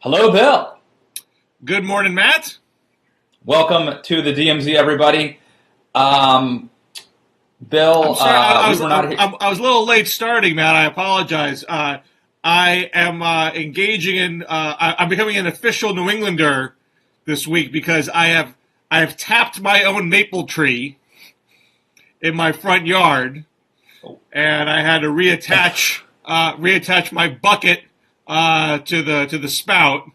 Hello, Bill. Good morning, Matt. Welcome to the DMZ, everybody. Bill, I'm sorry, we were not here. I was a little late starting, Matt. I apologize. I am engaging in. I'm becoming an official New Englander this week because I have tapped my own maple tree in my front yard, and I had to reattach my bucket to the spout,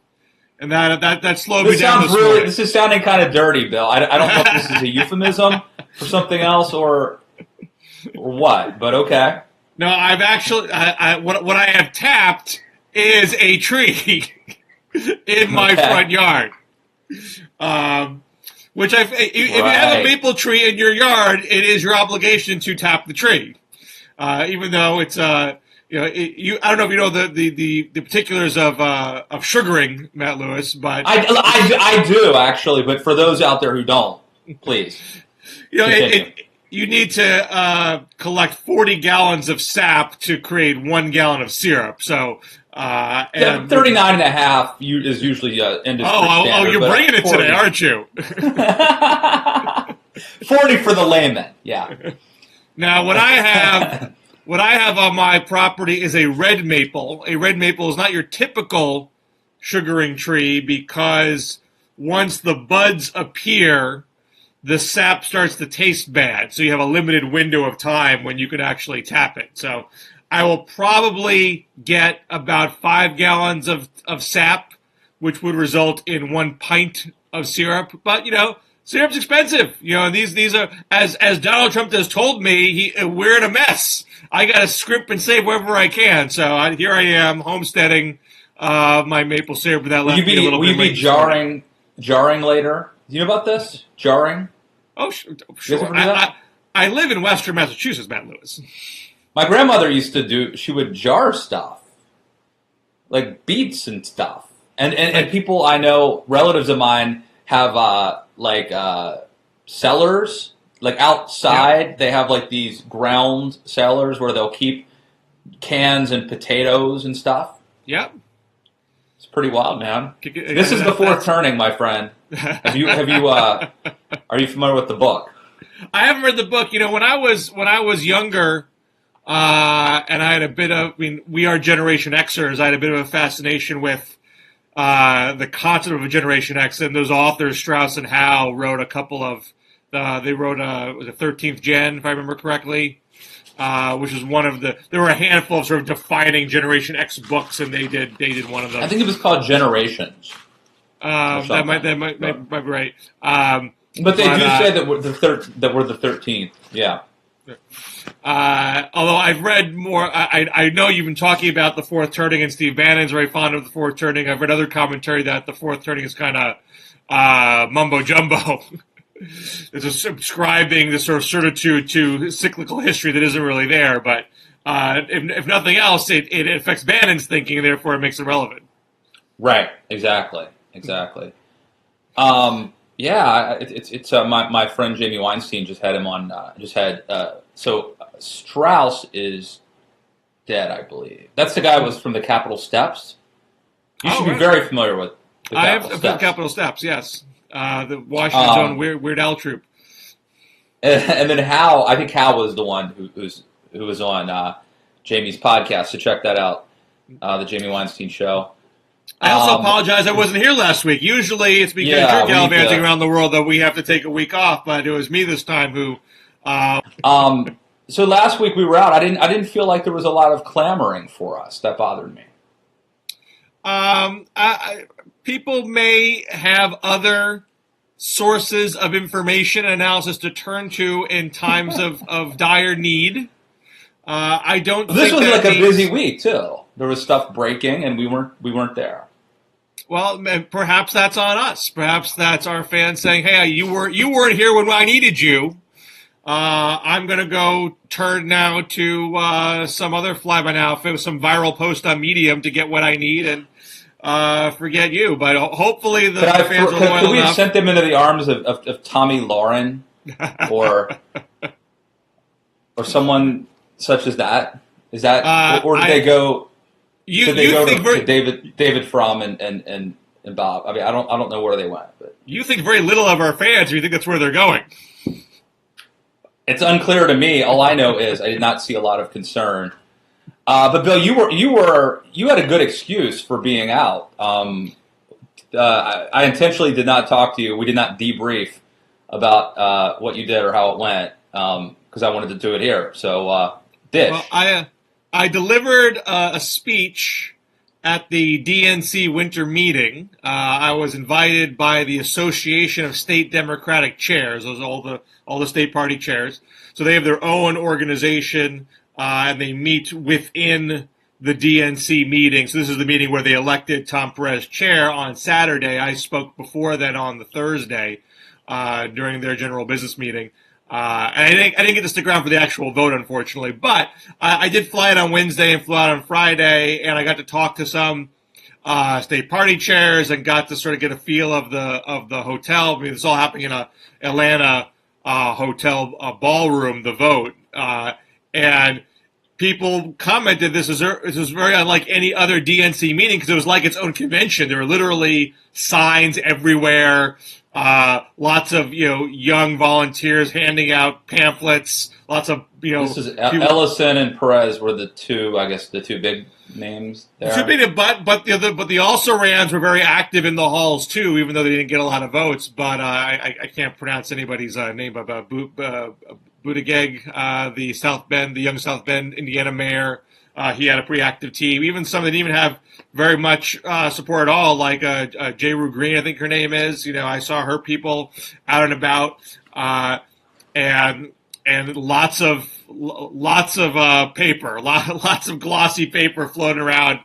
and that slowed me down. This is sounding kind of dirty, Bill. I don't know if this is a euphemism for something else or what, but okay. No, I've actually what I have tapped is a tree in my front yard. If you have a maple tree in your yard, it is your obligation to tap the tree, even though it's I don't know if you know the particulars of sugaring, Matt Lewis, but I do actually. But for those out there who don't, please, you need to collect 40 gallons of sap to create 1 gallon of syrup. So 39 and a half is usually industry standard. You're bringing it 40 today, aren't you? 40 for the layman. Yeah. Now what I have on my property is a red maple. A red maple is not your typical sugaring tree because once the buds appear, the sap starts to taste bad. So you have a limited window of time when you can actually tap it. So I will probably get about 5 gallons of sap, which would result in 1 pint of syrup. But, syrup's expensive. These are, as Donald Trump has told me, we're in a mess. I got to scrimp and save wherever I can. So here I am, homesteading my maple syrup. But that left me a little bit late. Will you be jarring later? Do you know about this? Jarring? Oh, sure. I live in Western Massachusetts, Matt Lewis. My grandmother she would jar stuff, like beets and stuff. And people I know, relatives of mine, have cellars, like outside. Yeah. They have like these ground cellars where they'll keep cans and potatoes and stuff. Yep. It's pretty wild, man. This is the fourth turning, my friend. Are you familiar with the book? I haven't read the book. When I was younger, and I had we are Generation Xers. I had a bit of a fascination with the concept of a Generation X, and those authors, Strauss and Howe, wrote a couple of. They wrote was it 13th Gen, if I remember correctly, which is one of the. There were a handful of sort of defining Generation X books, and they did one of them. I think it was called Generations. That might be right. But they do say that we're the 13th. Yeah. Although I've read more, I know you've been talking about the fourth turning, and Steve Bannon's very fond of the fourth turning. I've read other commentary that the fourth turning is kind of mumbo jumbo. It's a subscribing this sort of certitude to cyclical history that isn't really there. But if nothing else, it affects Bannon's thinking, and therefore it makes it relevant. Right. Exactly. Yeah, it's my friend Jamie Weinstein just had him on. So Strauss is dead, I believe. That's the guy who was from the Capitol Steps. You should be very familiar with the Capitol Steps. The Capitol Steps, yes. The Washington's own Weird Al troupe. And then Hal, I think Hal was the one who was on Jamie's podcast. So check that out, the Jamie Weinstein Show. I also apologize I wasn't here last week. Usually it's because you're gallivanting around the world that we have to take a week off, but it was me this time who... So last week we were out. I didn't feel like there was a lot of clamoring for us. That bothered me. People may have other sources of information and analysis to turn to in times of dire need. I don't think this was like a busy week, too. There was stuff breaking, and we weren't there. Well, perhaps that's on us. Perhaps that's our fans saying, "Hey, you weren't here when I needed you. I'm going to go turn now to some other fly-by-now, if it was some viral post on Medium to get what I need, and forget you." But hopefully the fans are loyal enough. Could we have sent them into the arms of Tommy Lauren or someone such as that? Is that or did they go? Did they go to David Fromm and Bob? I mean, I don't know where they went, but you think very little of our fans. Or you think that's where they're going? It's unclear to me. All I know is I did not see a lot of concern. But Bill, you had a good excuse for being out. I intentionally did not talk to you. We did not debrief about what you did or how it went because I wanted to do it here. So, dish. Well, I delivered a speech at the DNC winter meeting. I was invited by the Association of State Democratic Chairs. Those are all the state party chairs. So they have their own organization, and they meet within the DNC meeting. So this is the meeting where they elected Tom Perez chair on Saturday. I spoke before then on the Thursday during their general business meeting. And I didn't get to stick around for the actual vote, unfortunately. But I did fly in on Wednesday and flew out on Friday, and I got to talk to some state party chairs and got to sort of get a feel of the hotel. I mean, it's all happening in a Atlanta hotel ballroom, the vote. And people commented this is very unlike any other DNC meeting because it was like its own convention. There were literally signs everywhere. Lots of young volunteers handing out pamphlets. Lots of This is Ellison and Perez were the two big names there. But the also-rans were very active in the halls too, even though they didn't get a lot of votes. But I can't pronounce anybody's name. But Buttigieg, the young South Bend, Indiana mayor. He had a pretty active team. Even some that didn't even have very much support at all, like J. Rue Green, I think her name is. I saw her people out and about, and lots of paper, lots of glossy paper floating around,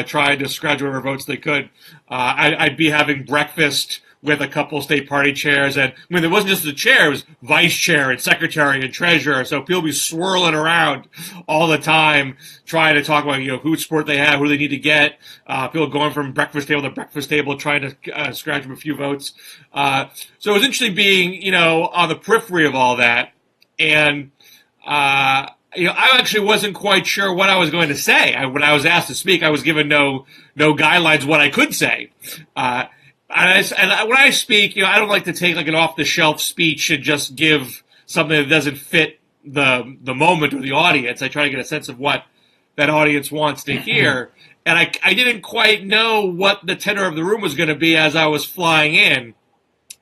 trying to scratch whatever votes they could. I'd be having breakfast with a couple state party chairs, and I mean, it wasn't just the chair; it was vice chair and secretary and treasurer. So people be swirling around all the time, trying to talk about who support they have, who they need to get. People going from breakfast table to breakfast table, trying to scratch up a few votes. So it was interesting being on the periphery of all that, and I actually wasn't quite sure what I was going to say. When I was asked to speak, I was given no guidelines what I could say. And when I speak, I don't like to take like an off-the-shelf speech and just give something that doesn't fit the moment or the audience. I try to get a sense of what that audience wants to hear. And I didn't quite know what the tenor of the room was going to be as I was flying in.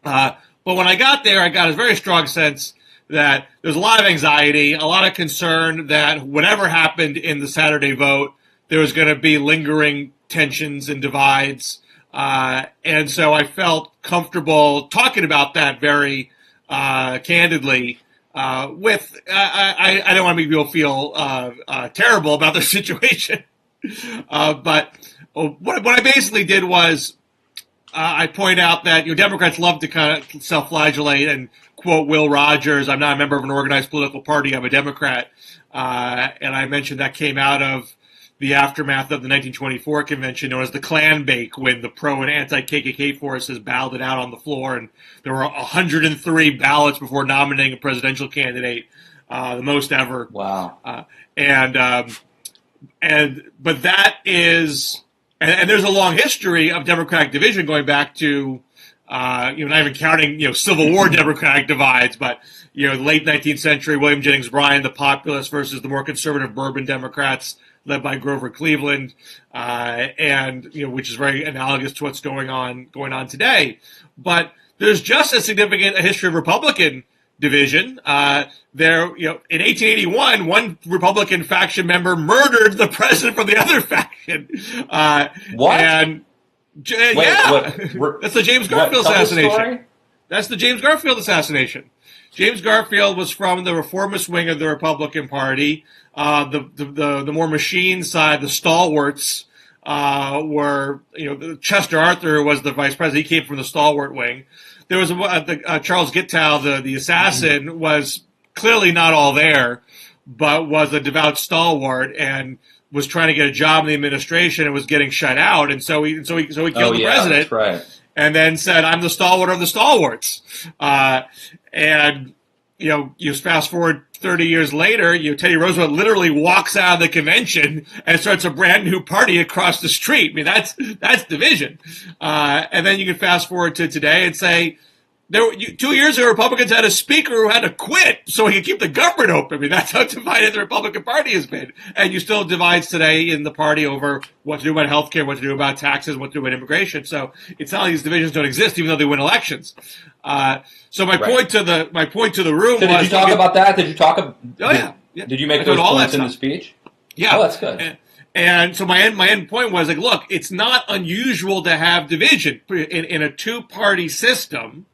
But when I got there, I got a very strong sense that there's a lot of anxiety, a lot of concern that whatever happened in the Saturday vote, there was going to be lingering tensions and divides. And so I felt comfortable talking about that very candidly. I don't want to make people feel terrible about their situation. But what I basically did was I point out that Democrats love to kind of self-flagellate and quote Will Rogers. I'm not a member of an organized political party. I'm a Democrat. And I mentioned that came out of the aftermath of the 1924 convention, known as the Klan Bake, when the pro and anti-KKK forces battled it out on the floor, and there were 103 ballots before nominating a presidential candidate, the most ever. Wow. But that is, and there's a long history of Democratic division going back to, not even counting, Civil War Democratic divides, but the late 19th century, William Jennings Bryan, the populist versus the more conservative Bourbon Democrats, led by Grover Cleveland, and which is very analogous to what's going on today. But there's just as significant a history of Republican division. In 1881, one Republican faction member murdered the president from the other faction. What? And that's the James Garfield assassination. That's the James Garfield assassination. James Garfield was from the reformist wing of the Republican Party. The more machine side, the stalwarts, were, Chester Arthur, who was the vice president. He came from the stalwart wing. There was Charles Gittow, the assassin, was clearly not all there, but was a devout stalwart and was trying to get a job in the administration and was getting shut out. And so he killed the president. That's right. And then said, "I'm the stalwart of the stalwarts." And you fast forward 30 years later, Teddy Roosevelt literally walks out of the convention and starts a brand new party across the street. I mean, that's division. And then you can fast forward to today and say, 2 years ago, Republicans had a speaker who had to quit so he could keep the government open. I mean, that's how divided the Republican Party has been. And you still divides today in the party over what to do about healthcare, what to do about taxes, what to do about immigration. So it's not like these divisions don't exist, even though they win elections. So my point to the room was. Did you talk about that? Did you talk? Yeah. Did you make those points in the speech? Yeah. Oh, that's good. And so my end point was like, look, it's not unusual to have division in a two-party system.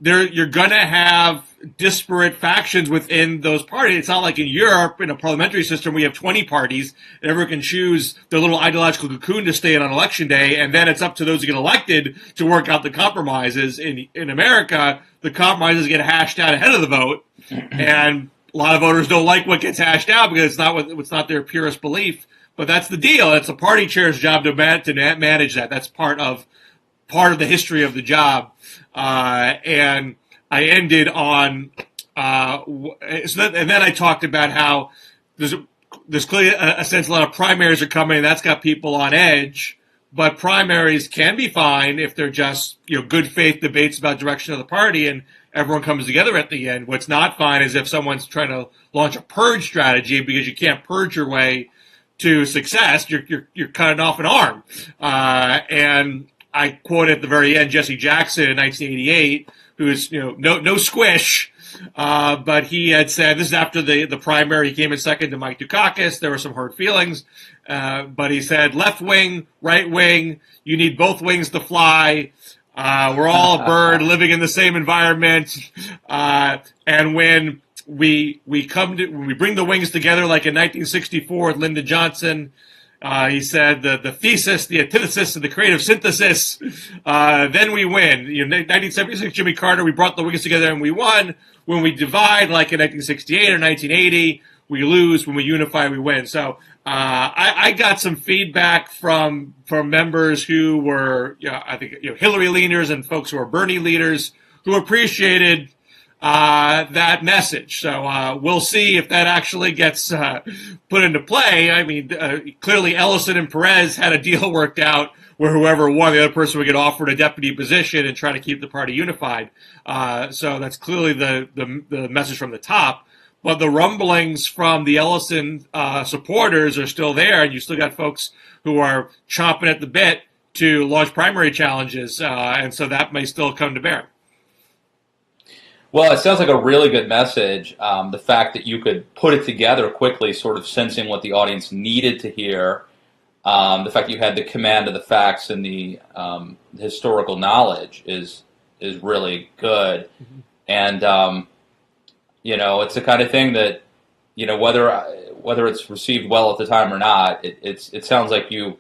You're going to have disparate factions within those parties. It's not like in Europe, in a parliamentary system, we have 20 parties, and everyone can choose their little ideological cocoon to stay in on election day, and then it's up to those who get elected to work out the compromises. In America, the compromises get hashed out ahead of the vote, and a lot of voters don't like what gets hashed out because it's not their purest belief. But that's the deal. It's the party chair's job to manage that. That's part of the history of the job. And I ended on, and then I talked about how there's clearly a sense a lot of primaries are coming, and that's got people on edge. But primaries can be fine if they're just good faith debates about direction of the party, and everyone comes together at the end. What's not fine is if someone's trying to launch a purge strategy, because you can't purge your way to success. You're cutting off an arm, and I quote at the very end Jesse Jackson in 1988, who's no squish, but he had said, this is after the primary, he came in second to Mike Dukakis. There were some hurt feelings, but he said, left wing, right wing, you need both wings to fly. We're all a bird living in the same environment, and when we bring the wings together, like in 1964 with Lyndon Johnson. He said the thesis, the antithesis, and the creative synthesis. Then we win. 1976, Jimmy Carter, we brought the wings together and we won. When we divide, like in 1968 or 1980, we lose. When we unify, we win. So I got some feedback from members who were, I think, Hillary leaners and folks who are Bernie leaders who appreciated that message. So we'll see if that actually gets put into play. I mean, clearly Ellison and Perez had a deal worked out where whoever won, the other person would get offered a deputy position and try to keep the party unified. So that's clearly the message from the top. But the rumblings from the Ellison supporters are still there, and you still got folks who are chomping at the bit to launch primary challenges, and so that may still come to bear. Well, it sounds like a really good message. The fact that you could put it together quickly, sort of sensing what the audience needed to hear. The fact that you had the command of the facts and the historical knowledge is really good. Mm-hmm. And, it's the kind of thing that, whether it's received well at the time or not, it sounds like you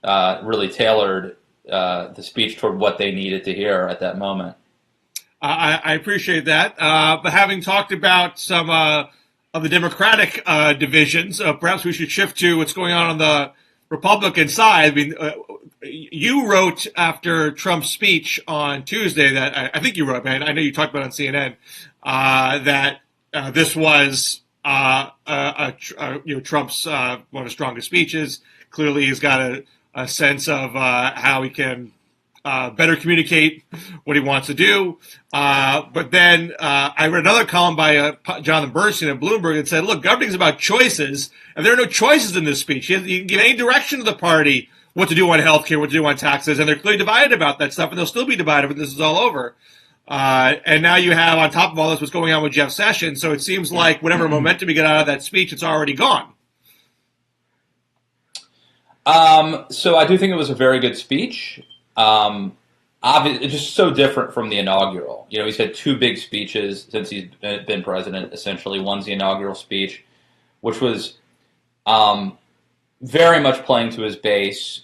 really tailored the speech toward what they needed to hear at that moment. I appreciate that. But having talked about some of the Democratic divisions, perhaps we should shift to what's going on the Republican side. I mean, you wrote after Trump's speech on Tuesday that I think you wrote, man. I know you talked about it on CNN that this was Trump's one of his strongest speeches. Clearly, he's got a sense of how he can better communicate what he wants to do. But then I read another column by Jonathan Bernstein at Bloomberg that said, look, governing is about choices, and there are no choices in this speech. You can give any direction to the party what to do on health care, what to do on taxes, and they're clearly divided about that stuff, and they'll still be divided when this is all over. And now you have, on top of all this, what's going on with Jeff Sessions, so it seems like whatever momentum you get out of that speech, it's already gone. So I do think it was a very good speech. It's just so different from the inaugural. He's had two big speeches since he's been president, essentially. One's the inaugural speech, which was very much playing to his base,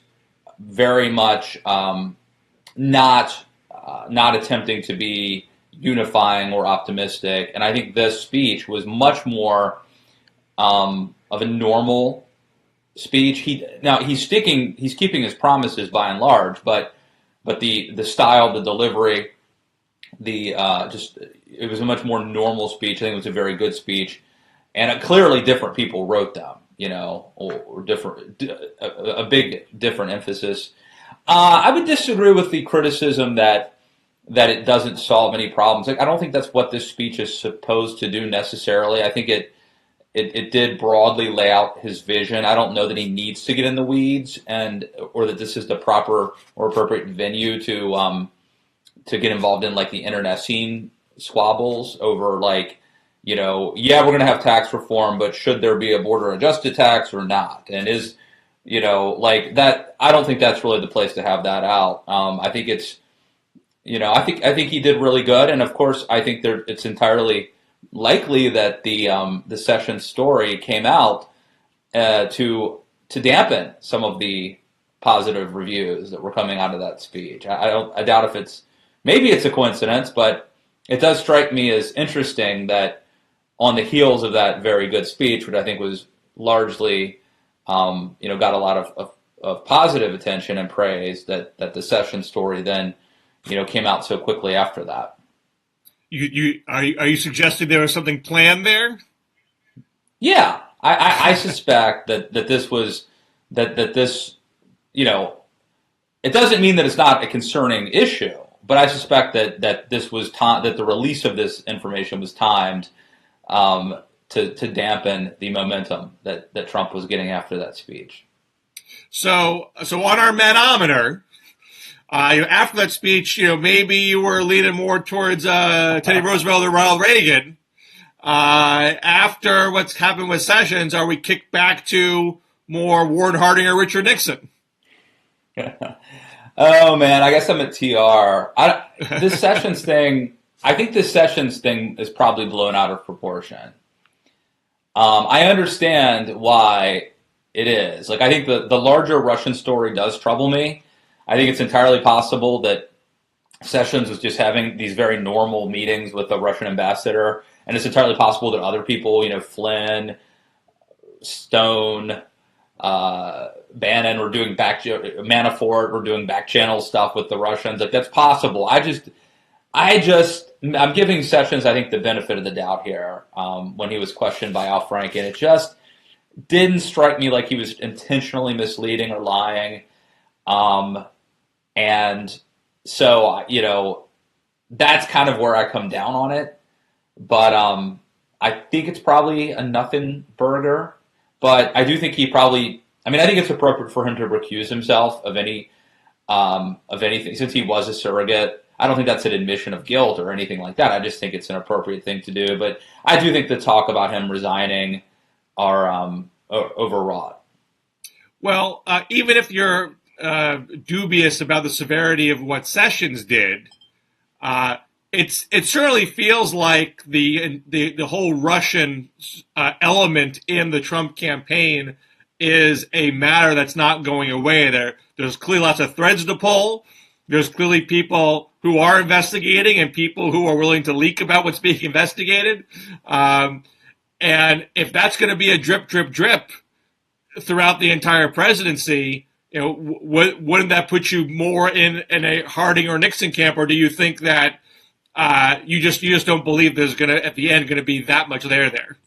very much not attempting to be unifying or optimistic. And I think this speech was much more of a normal speech. He's keeping his promises by and large, but the style, the delivery, the just it was a much more normal speech. I think it was a very good speech, and clearly different people wrote them, or different a big different emphasis. I would disagree with the criticism that it doesn't solve any problems. Like, I don't think that's what this speech is supposed to do necessarily. I think it did broadly lay out his vision. I don't know that he needs to get in the weeds or that this is the proper or appropriate venue to get involved in, like, the internecine squabbles over, like, we're going to have tax reform, but should there be a border adjusted tax or not? And like that, I don't think that's really the place to have that out. I think it's, I think he did really good. And of course, I think it's entirely likely that the Sessions story came out to dampen some of the positive reviews that were coming out of that speech. I doubt if maybe it's a coincidence, but it does strike me as interesting that on the heels of that very good speech, which I think was largely, got a lot of positive attention and praise, that the Sessions story then, came out so quickly after that. Are you suggesting there was something planned there? Yeah, I suspect that this was that this, it doesn't mean that it's not a concerning issue, but I suspect that this was that the release of this information was timed to dampen the momentum that Trump was getting after that speech. So on our manometer, after that speech, maybe you were leaning more towards Teddy Roosevelt or Ronald Reagan. After what's happened with Sessions, are we kicked back to more Warren Harding or Richard Nixon? Oh man, I guess I'm at TR. This Sessions thing, I think this Sessions thing is probably blown out of proportion. I understand why it is. Like, I think the larger Russian story does trouble me. I think it's entirely possible that Sessions was just having these very normal meetings with the Russian ambassador, and it's entirely possible that other people, Flynn, Stone, Bannon were doing Manafort were doing back channel stuff with the Russians. Like, that's possible. I'm giving Sessions, I think, the benefit of the doubt here when he was questioned by Al Franken. It just didn't strike me like he was intentionally misleading or lying. And so, that's kind of where I come down on it. But I think it's probably a nothing burger. But I do think I think it's appropriate for him to recuse himself of anything, since he was a surrogate. I don't think that's an admission of guilt or anything like that. I just think it's an appropriate thing to do. But I do think the talk about him resigning are overwrought. Well, even if you're dubious about the severity of what Sessions did, it certainly feels like the whole Russian element in the Trump campaign is a matter that's not going away. There's clearly lots of threads to pull. There's clearly people who are investigating and people who are willing to leak about what's being investigated. And if that's going to be a drip, drip, drip throughout the entire presidency, wouldn't that put you more in a Harding or Nixon camp, or do you think that you just don't believe there's at the end going to be that much there?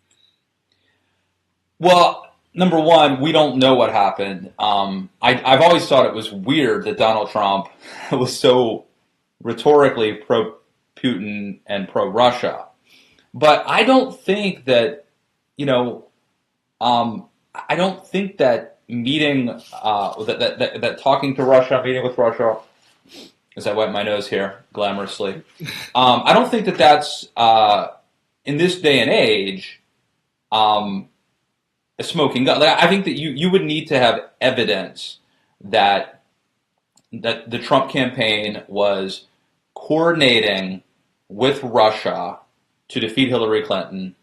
Well, number one, we don't know what happened. I've always thought it was weird that Donald Trump was so rhetorically pro-Putin and pro-Russia. But I don't think that, I don't think that meeting, that talking to Russia, meeting with Russia, as I wipe my nose here glamorously, I don't think that that's, in this day and age, a smoking gun. Like, I think that you would need to have evidence that the Trump campaign was coordinating with Russia to defeat Hillary Clinton.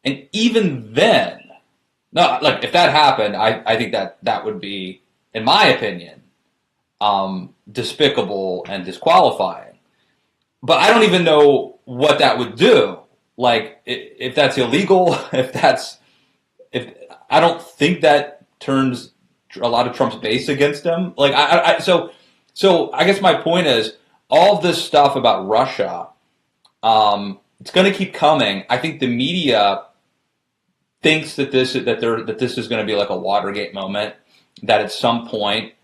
And even then, if that happened, I think that would be, in my opinion, despicable and disqualifying. But I don't even know what that would do. Like, if that's illegal, I don't think that turns a lot of Trump's base against him. Like, so I guess my point is, all of this stuff about Russia, it's going to keep coming. I think the media thinks that this is going to be like a Watergate moment, that at some point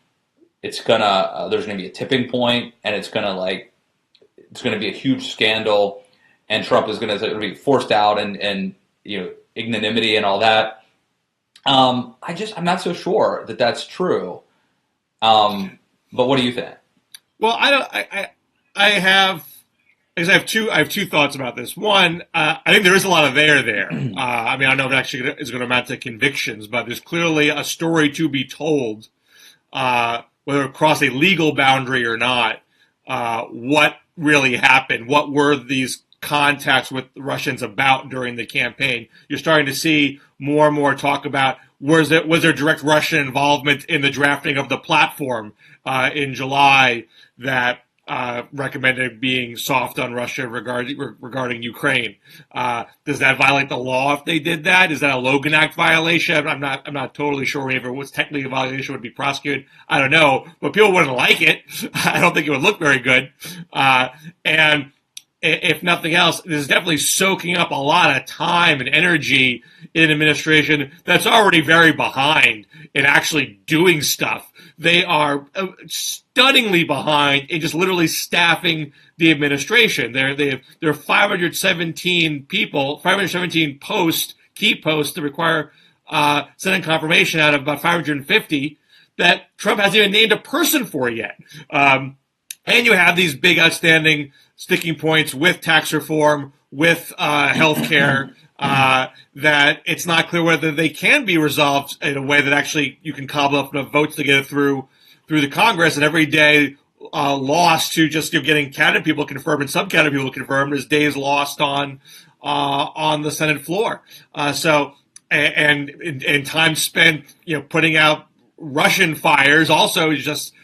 there's going to be a tipping point, and it's going to be a huge scandal, and Trump is going to be forced out, and ignominy and all that. I'm not so sure that that's true. But what do you think? Well, I have two thoughts about this. One, I think there is a lot of there. I don't know if it actually is going to amount to convictions, but there's clearly a story to be told, whether across a legal boundary or not. What really happened? What were these contacts with the Russians about during the campaign? You're starting to see more and more talk about was there direct Russian involvement in the drafting of the platform in July that recommended being soft on Russia regarding Ukraine. Does that violate the law if they did that? Is that a Logan Act violation? I'm not totally sure if it was technically a violation would be prosecuted. I don't know, but people wouldn't like it. I don't think it would look very good. And if nothing else, this is definitely soaking up a lot of time and energy in an administration that's already very behind in actually doing stuff. They are stunningly behind in just literally staffing the administration. There are 517 people, 517 key posts that require Senate confirmation out of about 550 that Trump hasn't even named a person for yet. And you have these big outstanding sticking points with tax reform, with health care, that it's not clear whether they can be resolved in a way that actually you can cobble up enough votes to get it through the Congress. And every day lost to just getting cabinet people confirmed and sub-cabinet people confirmed is days lost on the Senate floor. And time spent putting out Russian fires also is just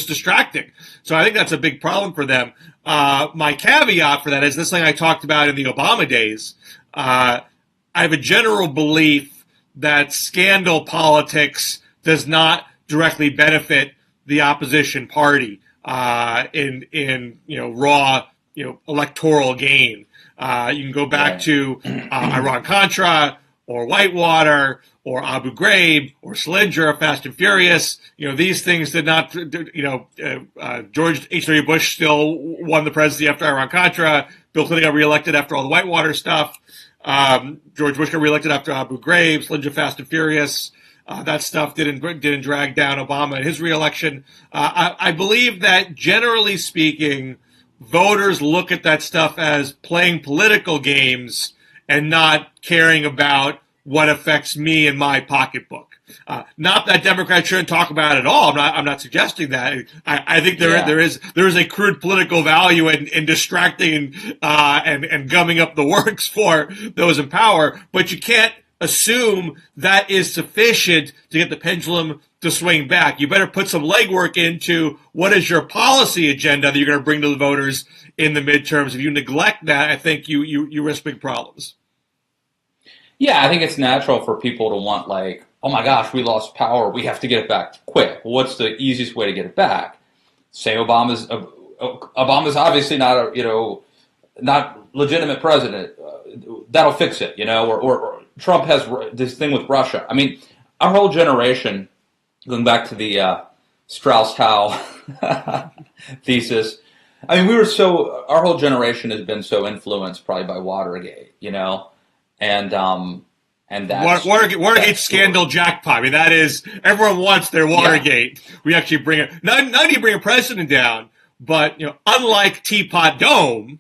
distracting. So I think that's a big problem for them. My caveat for that is this thing I talked about in the Obama days. I have a general belief that scandal politics does not directly benefit the opposition party in raw electoral gain. You can go back to Iran-Contra or Whitewater or Abu Ghraib or Salinger or Fast and Furious. These things did not, George H.W. Bush still won the presidency after Iran-Contra. Bill Clinton got reelected after all the Whitewater stuff. George Bush got reelected after Abu Ghraib, Salinger, Fast and Furious. That stuff didn't drag down Obama and his reelection. I believe that generally speaking, voters look at that stuff as playing political games and not caring about what affects me and my pocketbook. Not that Democrats shouldn't talk about it at all. I'm not suggesting that. I think there is a crude political value in distracting and gumming up the works for those in power, but you can't assume that is sufficient to get the pendulum to swing back. You better put some legwork into what is your policy agenda that you're going to bring to the voters in the midterms. If you neglect that, I think you risk big problems. Yeah, I think it's natural for people to want, like, oh my gosh, we lost power, we have to get it back quick. Well, what's the easiest way to get it back? Say Obama's obviously not not legitimate president. That'll fix it, or Trump has this thing with Russia. I mean, our whole generation, going back to the Strauss-Howe thesis, I mean, our whole generation has been so influenced probably by Watergate, and that's Watergate scandal jackpot. I mean, that is, everyone wants their Watergate. Yeah. We actually bring it. Not do you bring a president down, but unlike Teapot Dome,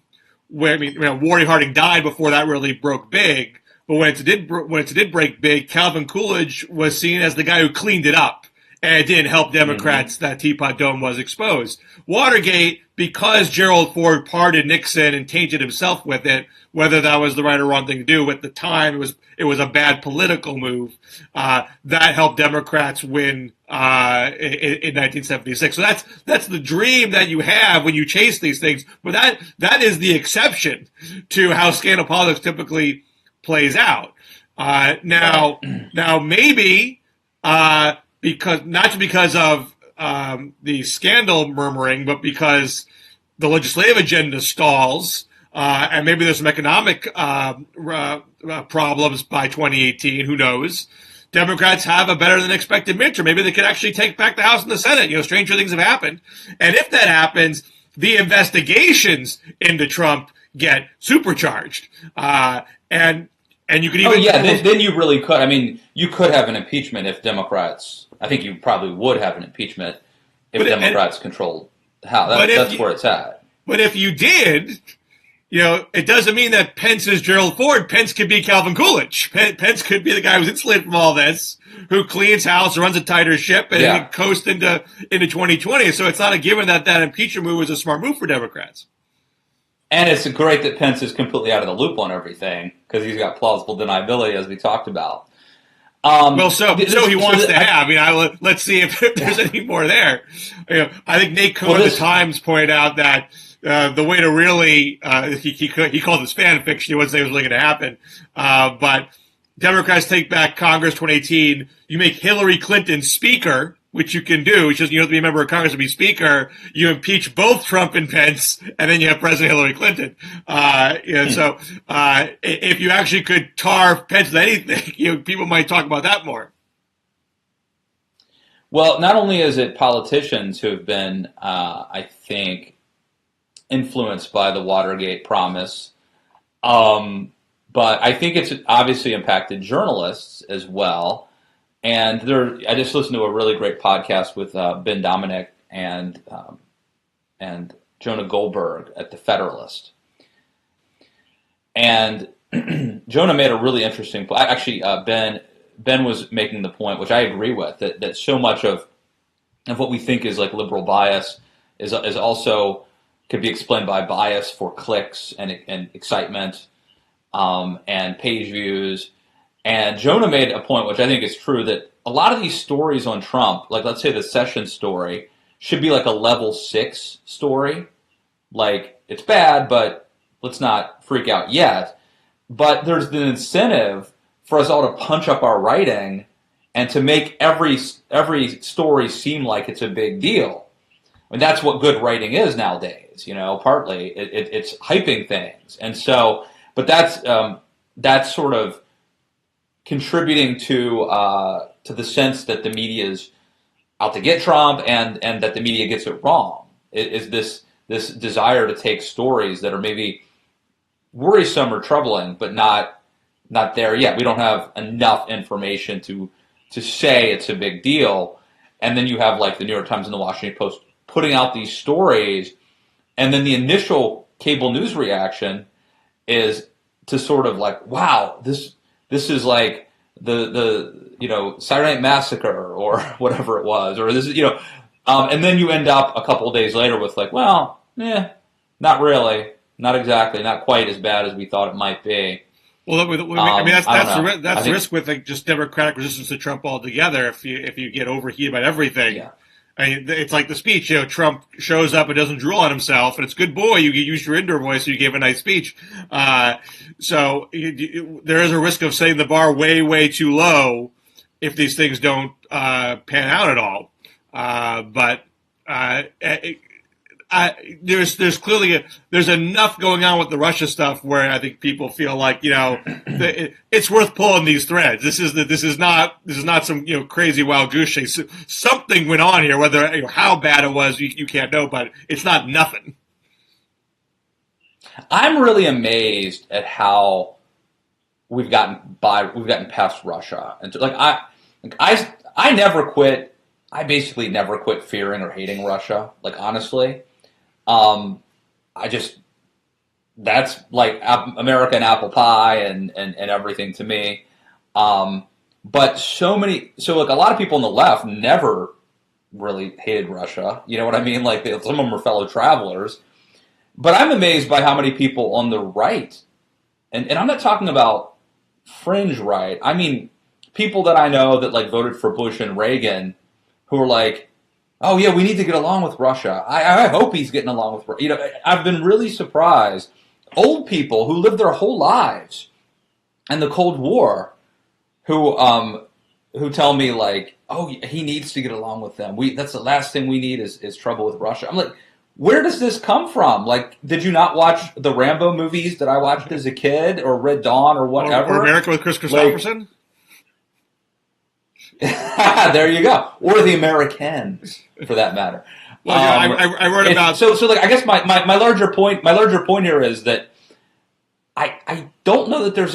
where Warren Harding died before that really broke big. But when it did break big, Calvin Coolidge was seen as the guy who cleaned it up, and it didn't help Democrats that Teapot Dome was exposed. Watergate, because Gerald Ford pardoned Nixon and tainted himself with it, whether that was the right or wrong thing to do at the time, it was a bad political move. That helped Democrats win in 1976. So that's the dream that you have when you chase these things. But that is the exception to how scandal politics typically plays out. Now maybe because of the scandal murmuring, but because the legislative agenda stalls, and maybe there's some economic problems by 2018. Who knows? Democrats have a better than expected midterm. Maybe they could actually take back the House and the Senate. Stranger things have happened. And if that happens, the investigations into Trump get supercharged. And you could even... Oh, yeah, then you really could. I mean, you could have an impeachment if Democrats... I think you probably would have an impeachment if Democrats controlled the House. That's where it's at. But if you did... it doesn't mean that Pence is Gerald Ford. Pence could be Calvin Coolidge. Pence could be the guy who's insulated from all this, who cleans house, runs a tighter ship, and coasts into 2020. So it's not a given that impeachment move was a smart move for Democrats. And it's great that Pence is completely out of the loop on everything because he's got plausible deniability, as we talked about. So he wants to have. Let's see if there's any more there. I think Nate Cohn of the Times pointed out that the way to really he called this fan fiction. He wasn't saying it was really going to happen, but Democrats take back Congress 2018. You make Hillary Clinton Speaker, which you can do. It's just you don't have to be a member of Congress to be Speaker. You impeach both Trump and Pence, and then you have President Hillary Clinton. So if you actually could tar Pence with anything, people might talk about that more. Well, not only is it politicians who have been, I think, influenced by the Watergate promise, but I think it's obviously impacted journalists as well. And I just listened to a really great podcast with Ben Dominic and Jonah Goldberg at The Federalist. And Jonah made a really interesting point. Actually, Ben was making the point, which I agree with, that so much of what we think is like liberal bias is also could be explained by bias for clicks and excitement and page views. And Jonah made a point, which I think is true, that a lot of these stories on Trump, like let's say the Sessions story, should be like a level 6 story. Like, it's bad, but let's not freak out yet. But there's the incentive for us all to punch up our writing and to make every story seem like it's a big deal. I mean, that's what good writing is nowadays, partly. It's hyping things. And so, but that's sort of contributing to the sense that the media is out to get Trump and that the media gets it wrong. Is this desire to take stories that are maybe worrisome or troubling, but not there yet. We don't have enough information to say it's a big deal. And then you have like the New York Times and the Washington Post putting out these stories, and then the initial cable news reaction is to sort of like, wow, this is like the Saturday Night Massacre or whatever it was, or this is and then you end up a couple of days later with like, well, not really, not exactly, not quite as bad as we thought it might be. Well, I mean that's the risk with like just Democratic resistance to Trump altogether. If you get overheated about everything. Yeah. I mean, it's like the speech. Trump shows up and doesn't drool on himself, and it's good boy. You used your indoor voice, so you gave a nice speech. So there is a risk of setting the bar way, way too low if these things don't pan out at all. But there's clearly there's enough going on with the Russia stuff where I think people feel like it's worth pulling these threads. This is not some crazy wild goose chase. Something went on here. Whether how bad it was, you can't know, but it's not nothing. I'm really amazed at how we've gotten past Russia, and I never quit. I basically never quit fearing or hating Russia. Like, honestly. That's like American apple pie and everything to me. But so like a lot of people on the left never really hated Russia. You know what I mean? Like some of them are fellow travelers. But I'm amazed by how many people on the right, and I'm not talking about fringe right. I mean, people that I know that like voted for Bush and Reagan who are like, oh yeah, we need to get along with Russia. I hope he's getting along with I've been really surprised. Old people who lived their whole lives in the Cold War, who tell me like, oh, he needs to get along with them. That's the last thing we need is trouble with Russia. I'm like, where does this come from? Like, did you not watch the Rambo movies that I watched as a kid, or Red Dawn, or whatever? Or America with Chris Christopherson? There you go. Or The Americans, for that matter. Well, I wrote about so like I guess my larger point here is that I don't know that there's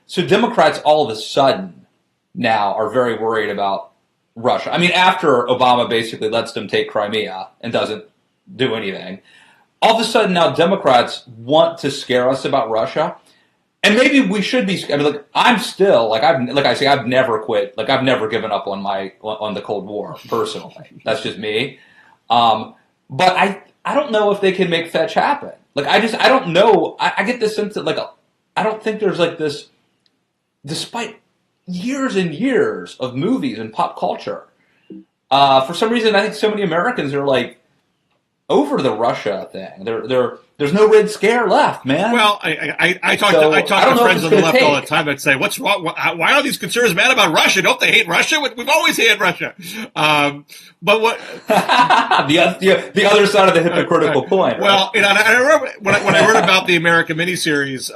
so Democrats all of a sudden now are very worried about Russia. I mean, after Obama basically lets them take Crimea and doesn't do anything, all of a sudden now Democrats want to scare us about Russia. And maybe we should be. I mean, I'm still I've never quit. Like, I've never given up on the Cold War personally. That's just me. But I don't know if they can make fetch happen. Like, I don't know. I get this sense that I don't think there's this, despite years and years of movies and pop culture. For some reason, I think so many Americans are over the Russia thing. There's no Red Scare left, man. Well, I talk to friends on the left all the time that say, "What's wrong? Why are these conservatives mad about Russia? Don't they hate Russia? We've always hated Russia." But what the other side of the hypocritical point? Right? Well, I remember when I wrote about the American miniseries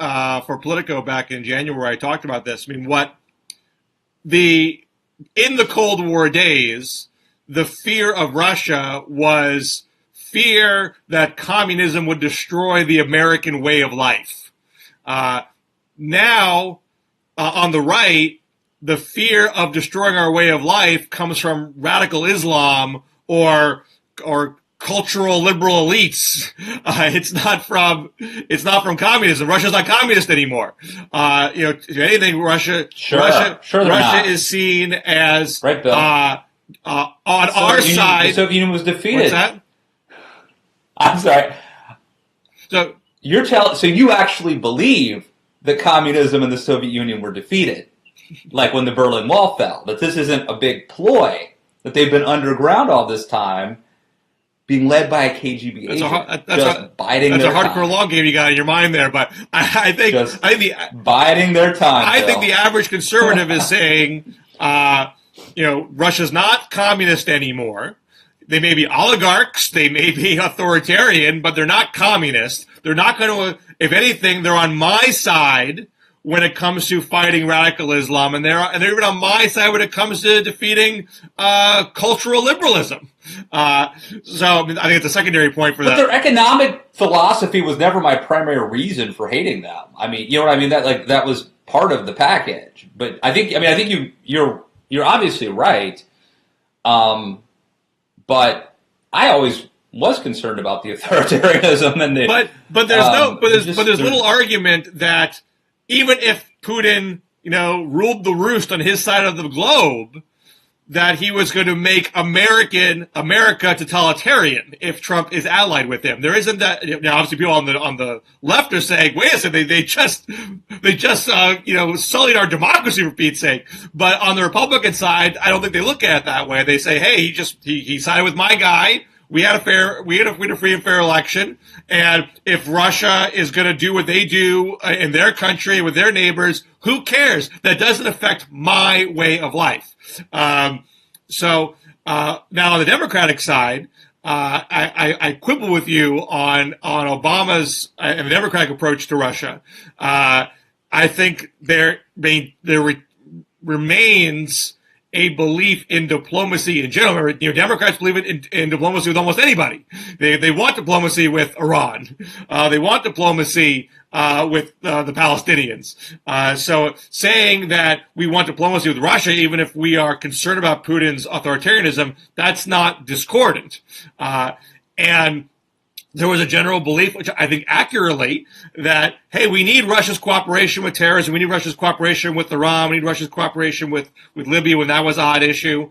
for Politico back in January, I talked about this. I mean, in the Cold War days, the fear of Russia was fear that communism would destroy the American way of life. Now, on the right, the fear of destroying our way of life comes from radical Islam or cultural liberal elites. It's not from communism. Russia's not communist anymore. If anything, Russia is seen as right, Bill. On our side. The Soviet Union was defeated. What's that? I'm sorry. So you actually believe that communism and the Soviet Union were defeated, like when the Berlin Wall fell. That this isn't a big ploy, that they've been underground all this time, being led by a KGB agent, biding their time. That's a hardcore long game you got in your mind there, but I think biding their time. I think the average conservative is saying, Russia's not communist anymore. They may be oligarchs, they may be authoritarian, but they're not communist. They're not going to, if anything, they're on my side when it comes to fighting radical Islam, and they're even on my side when it comes to defeating cultural liberalism. So I think it's a secondary point for that. But their economic philosophy was never my primary reason for hating them. I mean, you know what I mean? That was part of the package. But I think you're obviously right. But I always was concerned about the authoritarianism and the. But there's little argument that even if Putin ruled the roost on his side of the globe, that he was going to make America totalitarian if Trump is allied with him. There isn't that. Obviously, people on the left are saying, "Wait a second, they just sullied our democracy for Pete's sake." But on the Republican side, I don't think they look at it that way. They say, "Hey, he sided with my guy. We had a free and fair election, and if Russia is going to do what they do in their country with their neighbors, who cares? That doesn't affect my way of life." So now on the Democratic side, I quibble with you on Obama's and the Democratic approach to Russia. I think there remains a belief in diplomacy in general. Democrats believe in diplomacy with almost anybody. They want diplomacy with Iran. They want diplomacy with the Palestinians. So saying that we want diplomacy with Russia, even if we are concerned about Putin's authoritarianism, that's not discordant. And there was a general belief, which I think accurately, that, hey, we need Russia's cooperation with terrorism. We need Russia's cooperation with Iran. We need Russia's cooperation with Libya when that was a hot issue.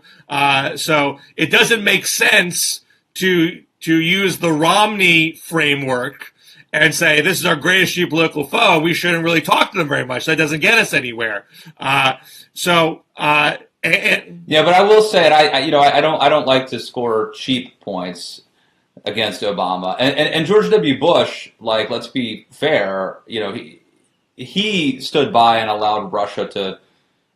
So it doesn't make sense to use the Romney framework and say, this is our greatest geopolitical foe. We shouldn't really talk to them very much. That doesn't get us anywhere. Yeah, but I will say, I don't like to score cheap points against Obama and George W. Bush. Let's be fair. He stood by and allowed Russia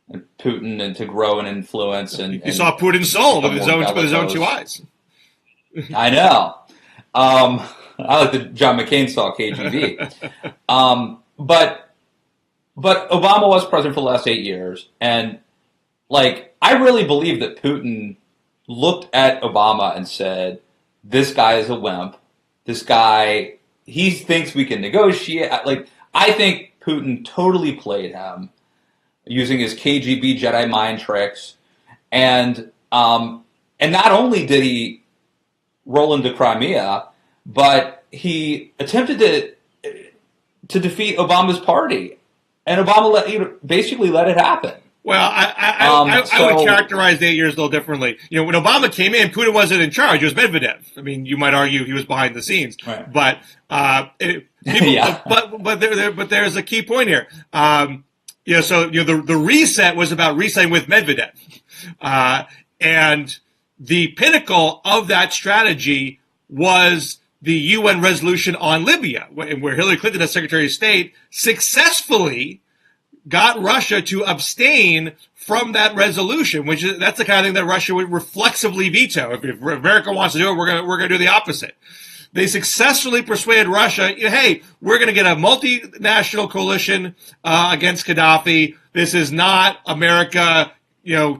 and Putin and to grow and influence. And you saw Putin's soul with his own 2 eyes. I know. I like the John McCain style KGB. But Obama was president for the last 8 years, and like I really believe that Putin looked at Obama and said, "This guy is a wimp. This guy, he thinks we can negotiate." Like I think Putin totally played him using his KGB Jedi mind tricks, and not only did he roll into Crimea, but he attempted to defeat Obama's party, and Obama basically let it happen. Well, I would characterize the 8 years a little differently. You know, when Obama came in, Putin wasn't in charge. It was Medvedev. I mean, you might argue he was behind the scenes, right. But Yeah. but there's a key point here. The reset was about resetting with Medvedev, and the pinnacle of that strategy was the UN resolution on Libya, where Hillary Clinton, as Secretary of State, successfully got Russia to abstain from that resolution, that's the kind of thing that Russia would reflexively veto. If America wants to do it, we're going to do the opposite. They successfully persuaded Russia, hey, we're going to get a multinational coalition against Gaddafi. This is not America,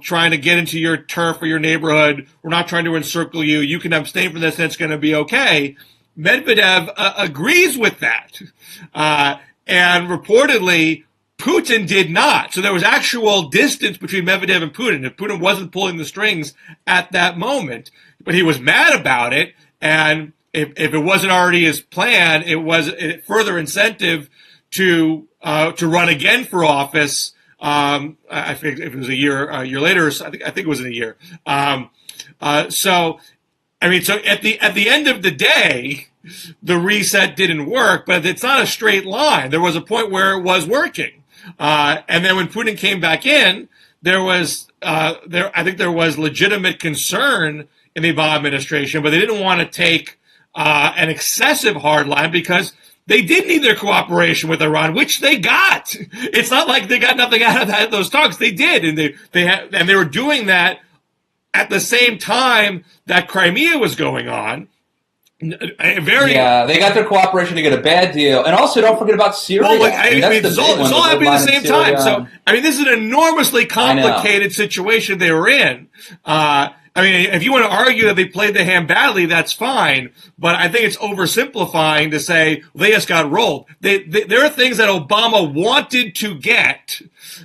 trying to get into your turf or your neighborhood. We're not trying to encircle you. You can abstain from this and it's going to be okay. Medvedev agrees with that. And reportedly, Putin did not. So there was actual distance between Medvedev and Putin. If Putin wasn't pulling the strings at that moment, but he was mad about it. And if it wasn't already his plan, it was a further incentive to run again for office. I think if it was a year later, I think it was in a year. So at the end of the day, the reset didn't work, but it's not a straight line. There was a point where it was working. And then when Putin came back in, I think there was legitimate concern in the Obama administration, but they didn't want to take an excessive hard line because they did need their cooperation with Iran, which they got. It's not like they got nothing out of those talks. They did, and they were doing that at the same time that Crimea was going on. They got their cooperation to get a bad deal, and also don't forget about Syria. Well, it's all happening at the same time. So, this is an enormously complicated situation they were in. If you want to argue that they played the hand badly, that's fine. But I think it's oversimplifying to say they just got rolled. There are things that Obama wanted to get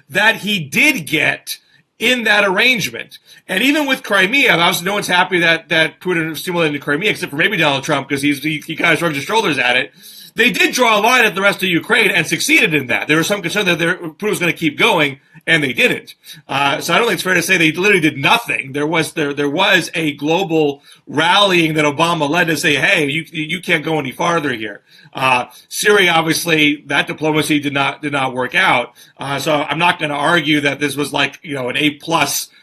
that he did get in that arrangement. And even with Crimea, obviously no one's happy that Putin stimulated Crimea, except for maybe Donald Trump, because he kind of shrugs his shoulders at it. They did draw a line at the rest of Ukraine and succeeded in that. There was some concern that Putin was going to keep going, and they didn't. So I don't think it's fair to say they literally did nothing. There was a global rallying that Obama led to say, hey, you can't go any farther here. Syria, obviously, that diplomacy did not work out. So I'm not going to argue that this was like, an A+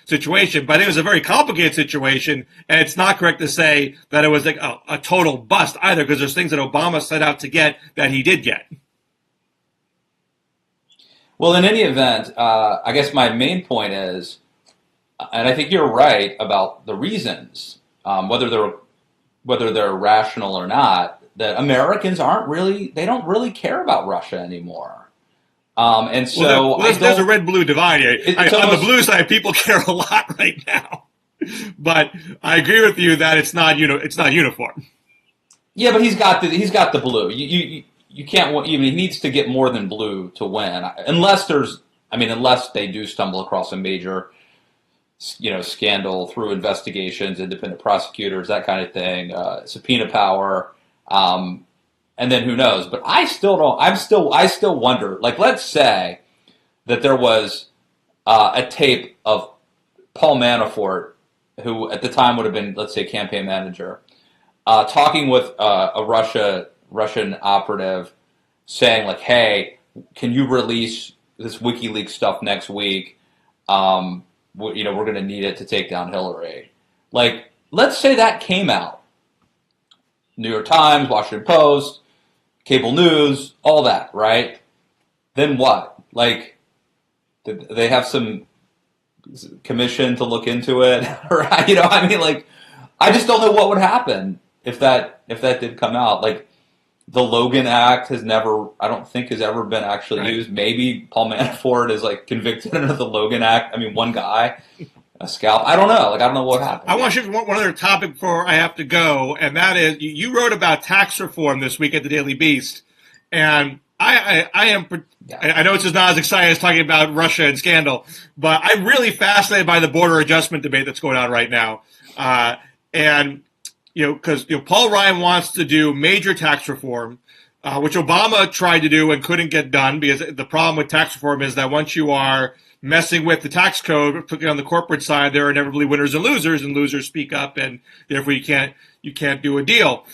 situation, but I think it was a very complicated situation, and it's not correct to say that it was like a total bust either, because there's things that Obama set out to get that he did get. Well, in any event, I guess my main point is, and I think you're right about the reasons, whether they're rational or not, that Americans don't really care about Russia anymore. And so there's a red-blue divide here. On the blue side, people care a lot right now, but I agree with you that it's not uniform. Yeah, but he's got the blue. You can't. He needs to get more than blue to win, unless they do stumble across a major, scandal through investigations, independent prosecutors, that kind of thing, subpoena power. And then who knows? But I still wonder. Like, let's say that there was a tape of Paul Manafort, who at the time would have been, let's say, campaign manager, talking with a Russian operative, saying like, "Hey, can you release this WikiLeaks stuff next week? We're going to need it to take down Hillary." Like, let's say that came out. New York Times, Washington Post, cable news, all that, right? Then what? Like, did they have some commission to look into it? I just don't know what would happen. if that did come out, like the Logan Act has never, I don't think, has ever been actually Right. used. Maybe Paul Manafort is like convicted under the Logan Act. I mean, one guy, a scalp. I don't know. Like I don't know what happened. I want to shift one other topic before I have to go, and that is you wrote about tax reform this week at the Daily Beast, and I am. Yeah. I know it's just not as exciting as talking about Russia and scandal, but I'm really fascinated by the border adjustment debate that's going on right now, and because Paul Ryan wants to do major tax reform, which Obama tried to do and couldn't get done because the problem with tax reform is that once you are messing with the tax code, particularly on the corporate side, there are inevitably winners and losers speak up, and therefore you can't do a deal.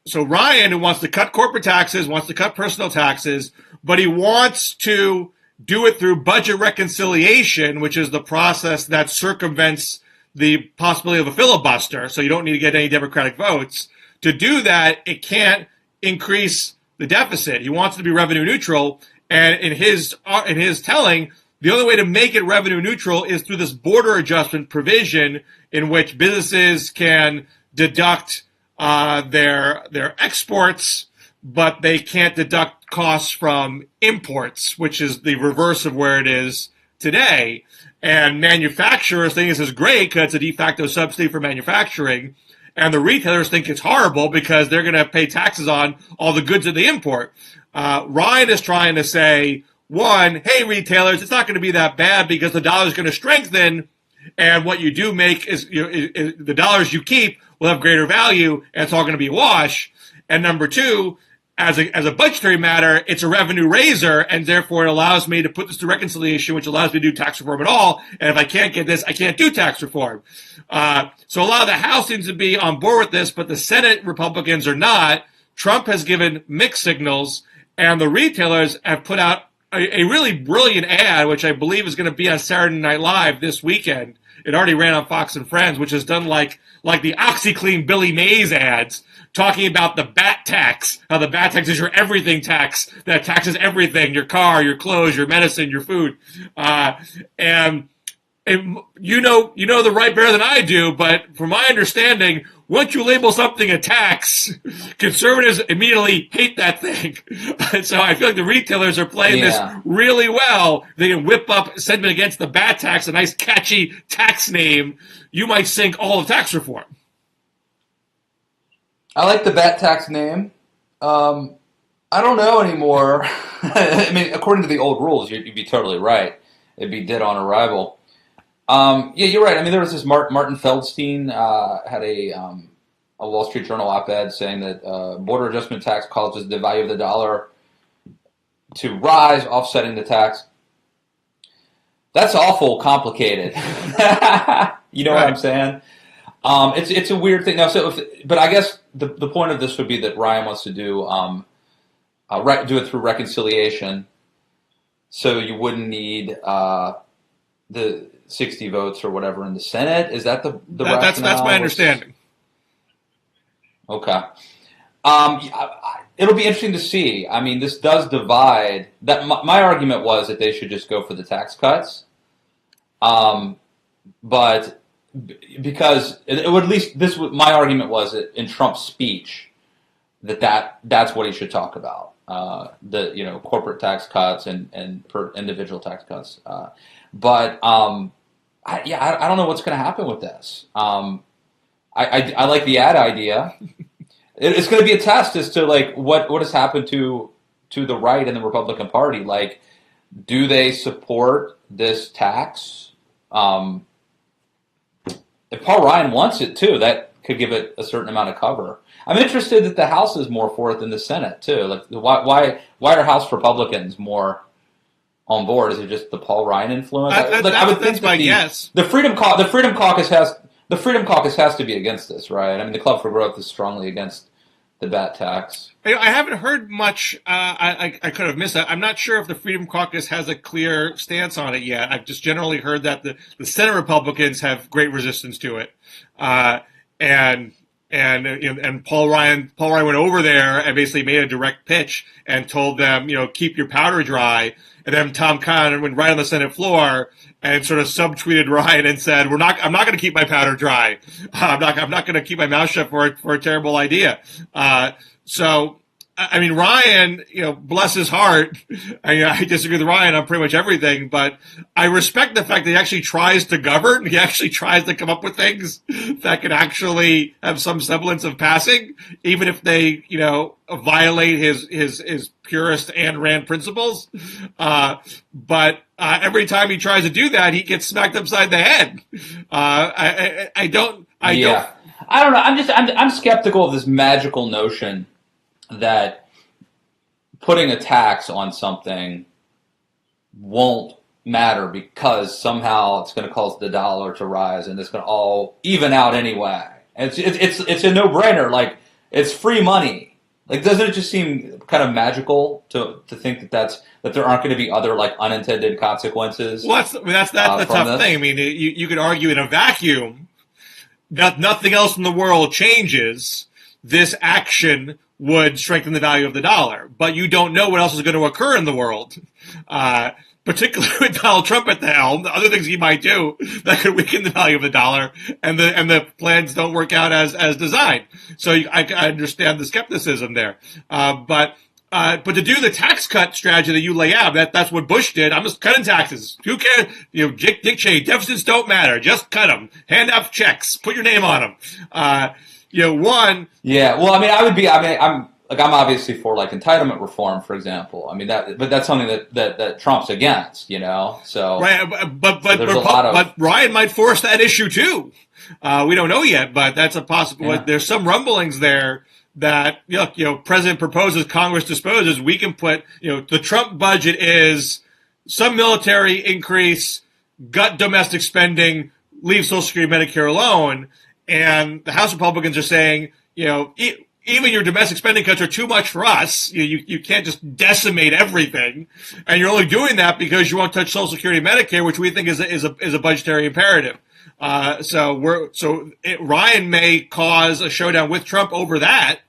So Ryan, who wants to cut corporate taxes, wants to cut personal taxes, but he wants to do it through budget reconciliation, which is the process that circumvents the possibility of a filibuster, so you don't need to get any Democratic votes. To do that, it can't increase the deficit. He wants it to be revenue neutral, and in his telling, the only way to make it revenue neutral is through this border adjustment provision in which businesses can deduct their exports, but they can't deduct costs from imports, which is the reverse of where it is today. And manufacturers think this is great because it's a de facto subsidy for manufacturing. And the retailers think it's horrible because they're going to pay taxes on all the goods that they import. Ryan is trying to say, one, hey, retailers, it's not going to be that bad because the dollar is going to strengthen. And what you do make is, the dollars you keep will have greater value, and it's all going to be a wash. And number two, as a budgetary matter, it's a revenue raiser, and therefore it allows me to put this to reconciliation, which allows me to do tax reform at all. And if I can't get this, I can't do tax reform. So a lot of the House seems to be on board with this, but the Senate Republicans are not. Trump has given mixed signals, and the retailers have put out a really brilliant ad, which I believe is going to be on Saturday Night Live this weekend. It already ran on Fox and Friends, which is done like the OxyClean Billy Mays ads, talking about the bat tax, how the bat tax is your everything tax that taxes everything, your car, your clothes, your medicine, your food. And you know the right better than I do, but from my understanding, once you label something a tax, conservatives immediately hate that thing. So I feel like the retailers are playing this really well. They can whip up sentiment against the bat tax, a nice catchy tax name. You might sink all of tax reform. I like the bat tax name. I don't know anymore. I mean, according to the old rules, you'd be totally right. It'd be dead on arrival. Yeah, you're right. I mean, there was this Martin Feldstein had a Wall Street Journal op-ed saying that border adjustment tax causes the value of the dollar to rise, offsetting the tax. That's awful complicated. You know what I'm saying? It's a weird thing. Now, but I guess the point of this would be that Ryan wants to do it through reconciliation, so you wouldn't need the 60 votes or whatever in the Senate. Is that the rationale? That's my understanding. Okay. It'll be interesting to see. I mean, this does divide. That my argument was that they should just go for the tax cuts, but because it would at least my argument was that in Trump's speech that's what he should talk about. The corporate tax cuts and per individual tax cuts. But I don't know what's going to happen with this. I like the ad idea. It's going to be a test as to like what has happened to the right in the Republican Party. Like, do they support this tax? If Paul Ryan wants it too, that could give it a certain amount of cover. I'm interested that the House is more for it than the Senate too. Like, why are House Republicans more on board? Is it just the Paul Ryan influence? I would think my guess. The Freedom Caucus has to be against this, right? I mean, the Club for Growth is strongly against the bat tax. I haven't heard much. I could have missed that. I'm not sure if the Freedom Caucus has a clear stance on it yet. I've just generally heard that the Senate Republicans have great resistance to it, and And Paul Ryan went over there and basically made a direct pitch and told them, keep your powder dry. And then Tom Cotton went right on the Senate floor and sort of subtweeted Ryan and said, I'm not going to keep my powder dry. I'm not going to keep my mouth shut for a terrible idea. So, I mean, Ryan, bless his heart. I disagree with Ryan on pretty much everything, but I respect the fact that he actually tries to govern. He actually tries to come up with things that can actually have some semblance of passing, even if they, violate his purist Ayn Rand principles. But every time he tries to do that, he gets smacked upside the head. I don't know. I'm skeptical of this magical notion that putting a tax on something won't matter because somehow it's going to cause the dollar to rise and it's going to all even out anyway. And it's a no-brainer. Like, it's free money. Like, doesn't it just seem kind of magical to think that there aren't going to be other, like, unintended consequences? Well, that's the tough thing. I mean, you could argue in a vacuum that nothing else in the world changes. This action would strengthen the value of the dollar. But you don't know what else is going to occur in the world, particularly with Donald Trump at the helm. The other things he might do that could weaken the value of the dollar, and the plans don't work out as designed. So I understand the skepticism there. But to do the tax cut strategy that you lay out, that's what Bush did. I'm just cutting taxes. Who cares? Dick Cheney, deficits don't matter. Just cut them. Hand out checks. Put your name on them. One. Yeah. Well, I'm obviously for, like, entitlement reform, for example. I mean, but that's something that Trump's against, So right, but Ryan might force that issue too. We don't know yet, but that's a possibility. Yeah. There's some rumblings there that President proposes, Congress disposes. We can put the Trump budget is some military increase, gut domestic spending, leave Social Security, Medicare alone. And the House Republicans are saying, even your domestic spending cuts are too much for us. You can't just decimate everything, and you're only doing that because you won't touch Social Security and Medicare, which we think is a budgetary imperative. Ryan may cause a showdown with Trump over that,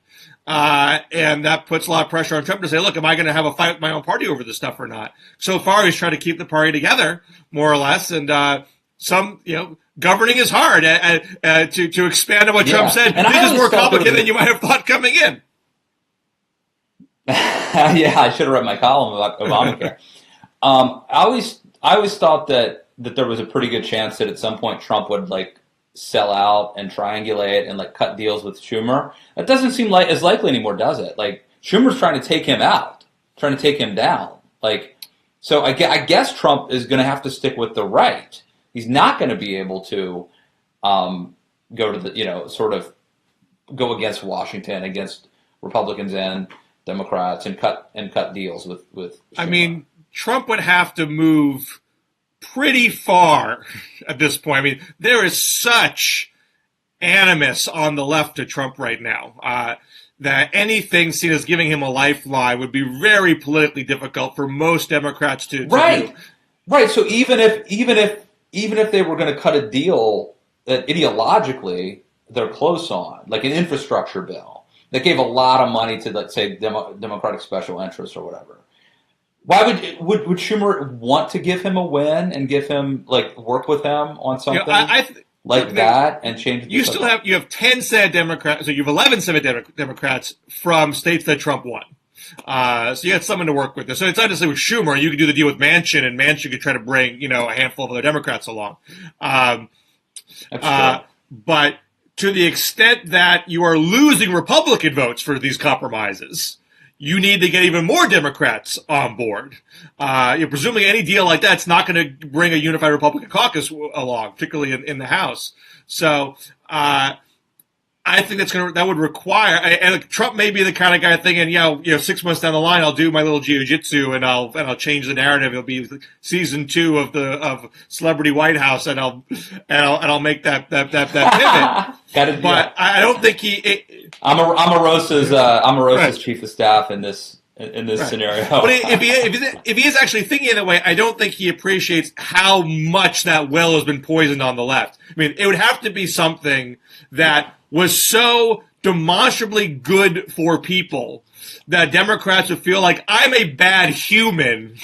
and that puts a lot of pressure on Trump to say, look, am I going to have a fight with my own party over this stuff or not? So far, he's trying to keep the party together, more or less, and governing is hard. To expand on what Trump said, this is more complicated than you might have thought coming in. Yeah, I should have read my column about Obamacare. I always thought that there was a pretty good chance that at some point Trump would, like, sell out and triangulate and, like, cut deals with Schumer. That doesn't seem like as likely anymore, does it? Like, Schumer's trying to take him out, trying to take him down. Like, so I guess Trump is going to have to stick with the right. He's not going to be able to go to the, sort of go against Washington, against Republicans and Democrats, and cut deals with Schumer. I mean, Trump would have to move pretty far at this point. I mean, there is such animus on the left to Trump right now that anything seen as giving him a lifeline would be very politically difficult for most Democrats to do. Right. So even if they were going to cut a deal that ideologically they're close on, like an infrastructure bill that gave a lot of money to, let's say, Democratic special interests or whatever, why would Schumer want to give him a win and give him, like, work with him on something that and change? You have 10 Senate Democrats, so you have 11 Senate Democrats from states that Trump won. So you got someone to work with. So it's not necessarily with Schumer. You could do the deal with Manchin, and Manchin could try to bring, a handful of other Democrats along. But to the extent that you are losing Republican votes for these compromises, you need to get even more Democrats on board. Presumably any deal like that's not going to bring a unified Republican caucus along, particularly in the House. So, I think that would require, and Trump may be the kind of guy thinking, 6 months down the line, I'll do my little jiu-jitsu and I'll change the narrative. It'll be season 2 of Celebrity White House, and I'll make that pivot. I don't think Omarosa's chief of staff in this scenario. But if he is actually thinking in that way, I don't think he appreciates how much that well has been poisoned on the left. I mean, it would have to be something that was so demonstrably good for people that Democrats would feel like I'm a bad human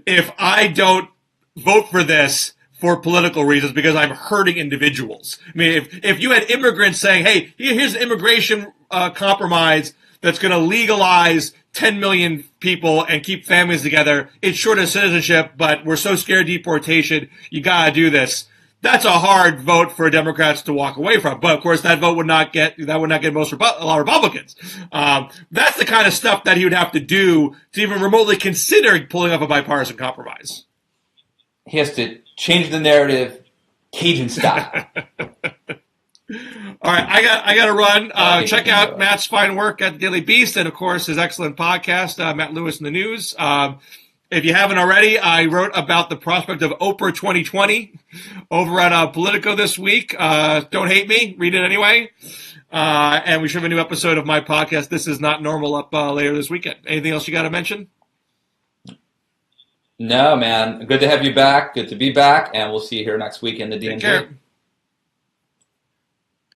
if I don't vote for this for political reasons because I'm hurting individuals. I mean, if you had immigrants saying, hey, here's an immigration compromise that's going to legalize 10 million people and keep families together, it's short of citizenship, but we're so scared of deportation, you got to do this. That's a hard vote for Democrats to walk away from. But of course, that vote would not get a lot of Republicans. That's the kind of stuff that he would have to do to even remotely consider pulling up a bipartisan compromise. He has to change the narrative, Cajun style. All right, I got to run. Check out Matt's fine work at the Daily Beast and, of course, his excellent podcast, Matt Lewis in the News. If you haven't already, I wrote about the prospect of Oprah 2020 over at Politico this week. Don't hate me. Read it anyway. And we should have a new episode of my podcast, This Is Not Normal, up later this weekend. Anything else you got to mention? No, man. Good to have you back. Good to be back. And we'll see you here next week in the DMZ. Take care.